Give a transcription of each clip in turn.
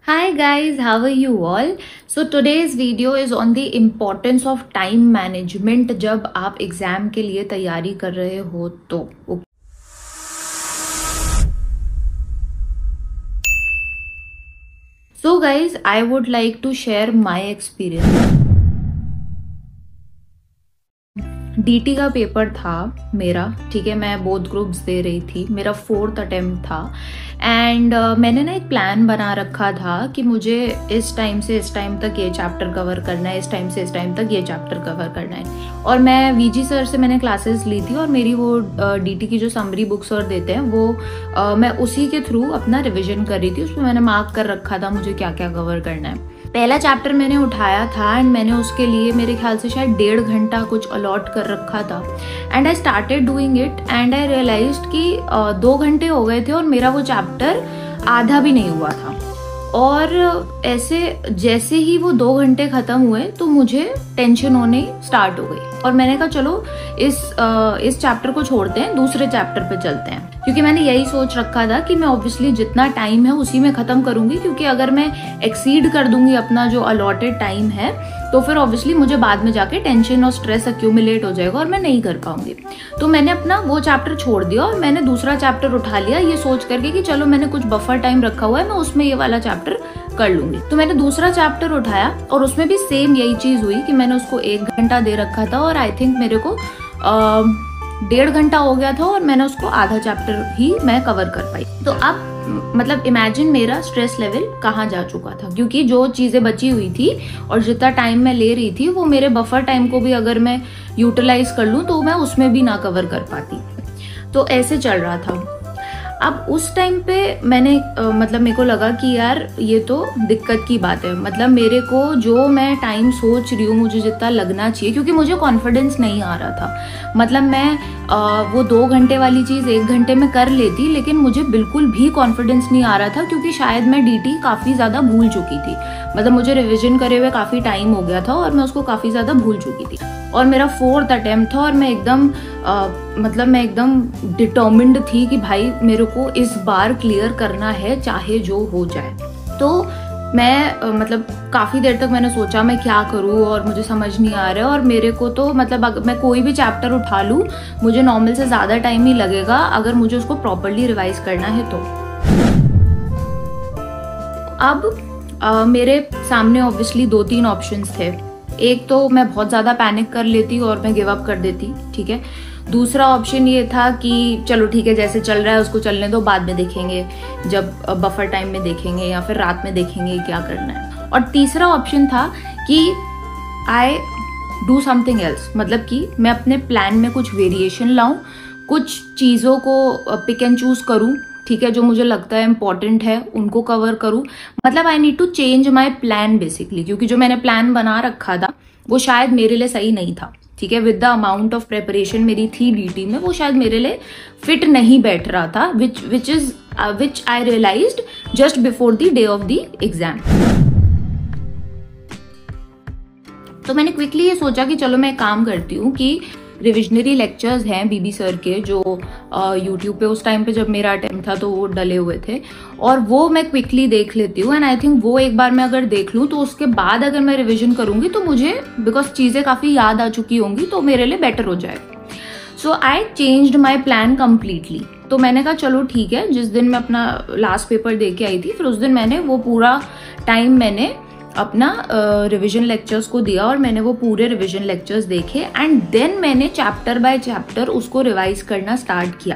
Hi guys, how are you all? So today's video is on the importance of time management जब आप exam के लिए तैयारी कर रहे हो तो So guys, I would like to share my experience. DT का पेपर था मेरा, ठीक है। मैं बोथ ग्रुप्स दे रही थी, मेरा 4th अटेम्प्ट था एंड मैंने ना एक प्लान बना रखा था कि मुझे इस टाइम से इस टाइम तक ये चैप्टर कवर करना है, इस टाइम से इस टाइम तक ये चैप्टर कवर करना है। और मैं वीजी सर से मैंने क्लासेस ली थी और मेरी वो डीटी की जो समरी बुक सर देते हैं वो मैं उसी के थ्रू अपना रिविजन कर रही थी। उसमें मैंने मार्क कर रखा था मुझे क्या क्या कवर करना है। पहला चैप्टर मैंने उठाया था एंड मैंने उसके लिए मेरे ख्याल से शायद 1.5 घंटा कुछ अलॉट कर रखा था and I started doing it and I realised कि 2 घंटे हो गए थे और मेरा वो चैप्टर आधा भी नहीं हुआ था। और ऐसे जैसे ही वो 2 घंटे खत्म हुए तो मुझे टेंशन होने स्टार्ट हो गई और मैंने कहा चलो इस चैप्टर को छोड़ते हैं, दूसरे चैप्टर पे चलते हैं। क्योंकि मैंने यही सोच रखा था कि मैं ऑब्वियसली जितना टाइम है उसी में खत्म करूंगी, क्योंकि अगर मैं एक्सीड कर दूंगी अपना जो अलॉटेड टाइम है तो फिर ऑब्वियसली मुझे बाद में जाके टेंशन और स्ट्रेस एक्यूमुलेट हो जाएगा और मैं नहीं कर पाऊंगी। तो मैंने अपना वो चैप्टर छोड़ दिया और मैंने दूसरा चैप्टर उठा लिया ये सोच करके कि चलो मैंने कुछ बफर टाइम रखा हुआ है, मैं उसमें ये वाला चैप्टर कर लूंगी। तो मैंने दूसरा चैप्टर उठाया और उसमें भी सेम यही चीज हुई कि मैंने उसको 1 घंटा दे रखा था और आई थिंक मेरे को 1.5 घंटा हो गया था और मैंने उसको आधा चैप्टर ही मैं कवर कर पाई। तो अब मतलब इमेजिन मेरा स्ट्रेस लेवल कहाँ जा चुका था, क्योंकि जो चीजें बची हुई थी और जितना टाइम मैं ले रही थी वो मेरे बफर टाइम को भी अगर मैं यूटिलाइज कर लूँ तो मैं उसमें भी ना कवर कर पाती। तो ऐसे चल रहा था। अब उस टाइम पे मैंने मतलब मेरे को लगा कि यार ये तो दिक्कत की बात है। मतलब मेरे को जो मैं टाइम सोच रही हूँ मुझे जितना लगना चाहिए, क्योंकि मुझे कॉन्फिडेंस नहीं आ रहा था। मतलब मैं वो 2 घंटे वाली चीज़ 1 घंटे में कर लेती, लेकिन मुझे बिल्कुल भी कॉन्फिडेंस नहीं आ रहा था क्योंकि शायद मैं डीटी काफ़ी ज़्यादा भूल चुकी थी। मतलब मुझे रिविजन करे हुए काफ़ी टाइम हो गया था और मैं उसको काफ़ी ज़्यादा भूल चुकी थी। और मेरा 4th अटेम्प्ट था और मैं एकदम डिटर्मिन्ड थी कि भाई मेरे को इस बार क्लियर करना है चाहे जो हो जाए। तो मैं मतलब काफ़ी देर तक मैंने सोचा मैं क्या करूँ और मुझे समझ नहीं आ रहा है। और मेरे को तो मतलब अगर मैं कोई भी चैप्टर उठा लूँ मुझे नॉर्मल से ज़्यादा टाइम ही लगेगा अगर मुझे उसको प्रॉपरली रिवाइज करना है तो। अब मेरे सामने ऑब्वियसली 2-3 ऑप्शंस थे। एक तो मैं बहुत ज़्यादा पैनिक कर लेती और मैं गिव अप कर देती, ठीक है। दूसरा ऑप्शन ये था कि चलो ठीक है जैसे चल रहा है उसको चलने दो, बाद में देखेंगे जब बफर टाइम में देखेंगे या फिर रात में देखेंगे क्या करना है। और तीसरा ऑप्शन था कि आई डू समथिंग एल्स, मतलब कि मैं अपने प्लान में कुछ वेरिएशन लाऊं, कुछ चीज़ों को पिक एंड चूज करूं, ठीक है, जो मुझे लगता है इम्पॉर्टेंट है उनको कवर करूं। मतलब I need to change my plan basically, क्योंकि जो मैंने प्लान बना रखा था वो शायद मेरे लिए सही नहीं था, ठीक है। With the amount of preparation मेरी थी डीटी में वो शायद मेरे लिए फिट नहीं बैठ रहा था, which I realized just before the day of the exam. तो मैंने क्विकली ये सोचा कि चलो मैं काम करती हूँ कि रिविजनरी लेक्चर्स हैं बीबी सर के जो यूट्यूब पे उस टाइम पे जब मेरा अटेम्प्ट था तो वो डले हुए थे, और वो मैं क्विकली देख लेती हूँ। एंड आई थिंक वो एक बार मैं अगर देख लूँ तो उसके बाद अगर मैं रिविजन करूंगी तो मुझे बिकॉज चीज़ें काफ़ी याद आ चुकी होंगी तो मेरे लिए बेटर हो जाएगा। So I changed my plan completely. तो मैंने कहा चलो ठीक है, जिस दिन मैं अपना लास्ट पेपर दे के आई थी फिर उस दिन मैंने वो पूरा टाइम मैंने अपना रिवीजन लेक्चर्स को दिया और मैंने वो पूरे रिवीजन लेक्चर्स देखे एंड देन मैंने चैप्टर बाय चैप्टर उसको रिवाइज करना स्टार्ट किया।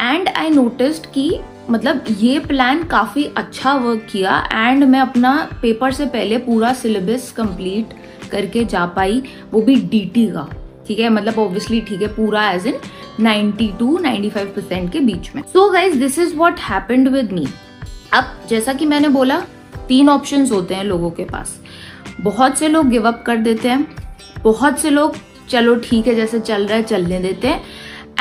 एंड आई नोटिस्ड कि मतलब ये प्लान काफ़ी अच्छा वर्क किया एंड मैं अपना पेपर से पहले पूरा सिलेबस कंप्लीट करके जा पाई, वो भी डीटी का, ठीक है। मतलब ऑब्वियसली ठीक है पूरा एज इन 90 to 95% के बीच में। So guys this is what happened with me. अब जैसा कि मैंने बोला 3 ऑप्शंस होते हैं लोगों के पास। बहुत से लोग गिव अप कर देते हैं, बहुत से लोग चलो ठीक है जैसे चल रहा है चलने देते हैं,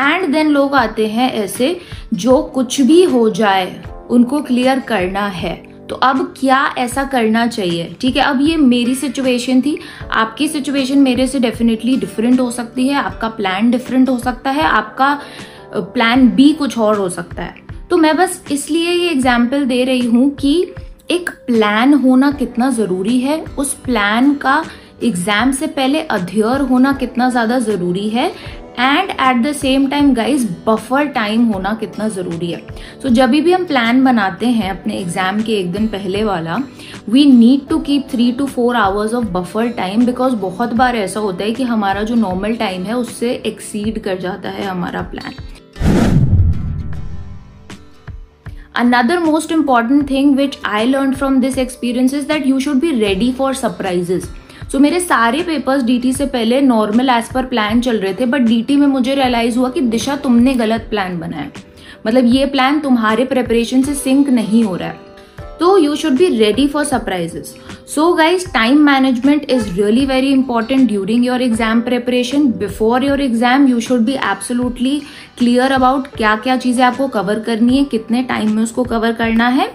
एंड देन लोग आते हैं ऐसे जो कुछ भी हो जाए उनको क्लियर करना है। तो अब क्या ऐसा करना चाहिए, ठीक है। अब ये मेरी सिचुएशन थी, आपकी सिचुएशन मेरे से डेफिनेटली डिफरेंट हो सकती है, आपका प्लान डिफरेंट हो सकता है, आपका प्लान बी कुछ और हो सकता है। तो मैं बस इसलिए ये एग्जाम्पल दे रही हूँ कि एक प्लान होना कितना जरूरी है, उस प्लान का एग्जाम से पहले अध्ययन होना कितना ज्यादा जरूरी है, and at the same time guys buffer time होना कितना जरूरी है। सो जब भी हम प्लान बनाते हैं अपने एग्जाम के एक दिन पहले वाला, we need to keep 3 to 4 hours of buffer time, because बहुत बार ऐसा होता है कि हमारा जो नॉर्मल टाइम है उससे एक्सीड कर जाता है हमारा plan. Another most important thing which I learned from this experience is that you should be ready for surprises. So मेरे सारे पेपर्स डीटी से पहले नॉर्मल एज पर प्लान चल रहे थे, बट डीटी में मुझे रियलाइज हुआ कि दिशा तुमने गलत प्लान बनाया, मतलब ये प्लान तुम्हारे प्रिपरेशन से सिंक नहीं हो रहा है, तो you should be ready for surprises. So guys, time management is really very important during your exam preparation. Before your exam, you should be absolutely clear about क्या क्या चीजें आपको कवर करनी है, कितने टाइम में उसको कवर करना है,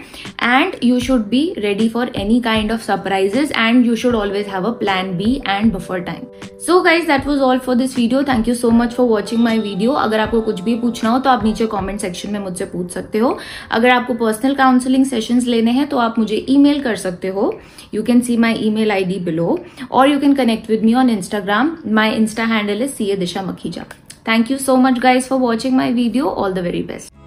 and you should be ready for any kind of surprises, and you should always have a plan B and buffer time. So guys, that was all for this video. Thank you so much for watching my video. अगर आपको कुछ भी पूछना हो तो आप नीचे comment section में मुझसे पूछ सकते हो। अगर आपको पर्सनल काउंसलिंग सेशंस लेने हैं तो आप मुझे ईमेल कर सकते हो। You can see my email ID below, or you can connect with me on Instagram. My Insta handle is CA Disha Makhija. Thank you so much guys for watching my video. All the very best.